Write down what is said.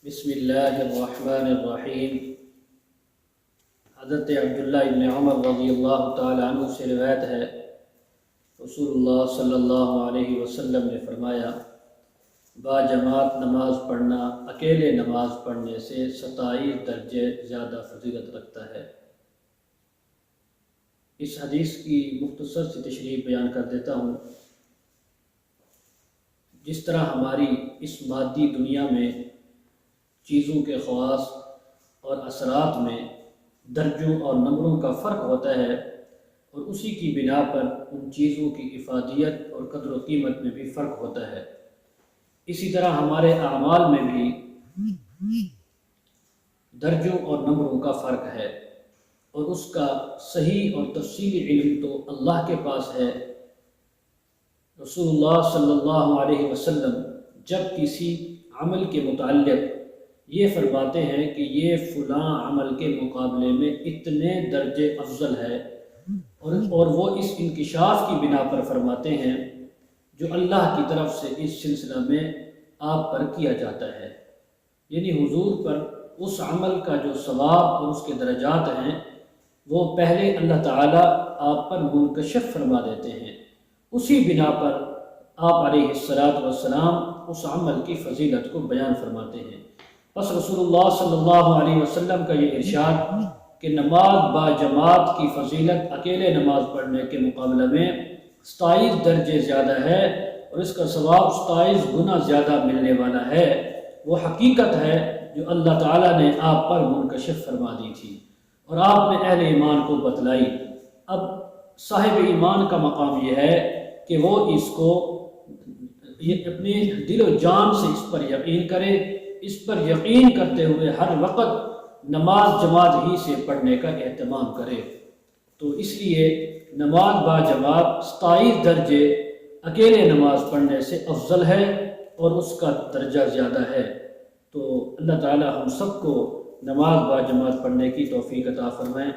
بسم اللہ الرحمن الرحیم۔ حضرت عبداللہ ابن عمر رضی اللہ تعالی عنہ سے روایت ہے، رسول اللہ صلی اللہ علیہ وسلم نے فرمایا، با جماعت نماز پڑھنا اکیلے نماز پڑھنے سے 27 درجے زیادہ فضیلت رکھتا ہے۔ اس حدیث کی مختصر سی تشریح بیان کر دیتا ہوں۔ جس طرح ہماری اس مادی دنیا میں چیزوں کے خواص اور اثرات میں درجوں اور نمبروں کا فرق ہوتا ہے، اور اسی کی بنا پر ان چیزوں کی افادیت اور قدر و قیمت میں بھی فرق ہوتا ہے، اسی طرح ہمارے اعمال میں بھی درجوں اور نمبروں کا فرق ہے، اور اس کا صحیح اور تفصیلی علم تو اللہ کے پاس ہے۔ رسول اللہ صلی اللہ علیہ وسلم جب کسی عمل کے متعلق یہ فرماتے ہیں کہ یہ فلاں عمل کے مقابلے میں اتنے درجے افضل ہے، اور وہ اس انکشاف کی بنا پر فرماتے ہیں جو اللہ کی طرف سے اس سلسلہ میں آپ پر کیا جاتا ہے، یعنی حضور پر اس عمل کا جو ثواب اور اس کے درجات ہیں وہ پہلے اللہ تعالیٰ آپ پر منکشف فرما دیتے ہیں، اسی بنا پر آپ علیہ السلام اس عمل کی فضیلت کو بیان فرماتے ہیں۔ بس رسول اللہ صلی اللہ علیہ وسلم کا یہ ارشاد کہ نماز با جماعت کی فضیلت اکیلے نماز پڑھنے کے مقابلے میں 27 درجے زیادہ ہے، اور اس کا ثواب 27 گنا زیادہ ملنے والا ہے، وہ حقیقت ہے جو اللہ تعالیٰ نے آپ پر منکشف فرما دی تھی اور آپ نے اہل ایمان کو بتلائی۔ اب صاحب ایمان کا مقام یہ ہے کہ وہ اس کو اپنے دل و جان سے اس پر یقین کرے، اس پر یقین کرتے ہوئے ہر وقت نماز جماعت ہی سے پڑھنے کا اہتمام کرے۔ تو اس لیے نماز با جماعت 27 درجے اکیلے نماز پڑھنے سے افضل ہے اور اس کا درجہ زیادہ ہے۔ تو اللہ تعالی ہم سب کو نماز با جماعت پڑھنے کی توفیق عطا فرمائیں۔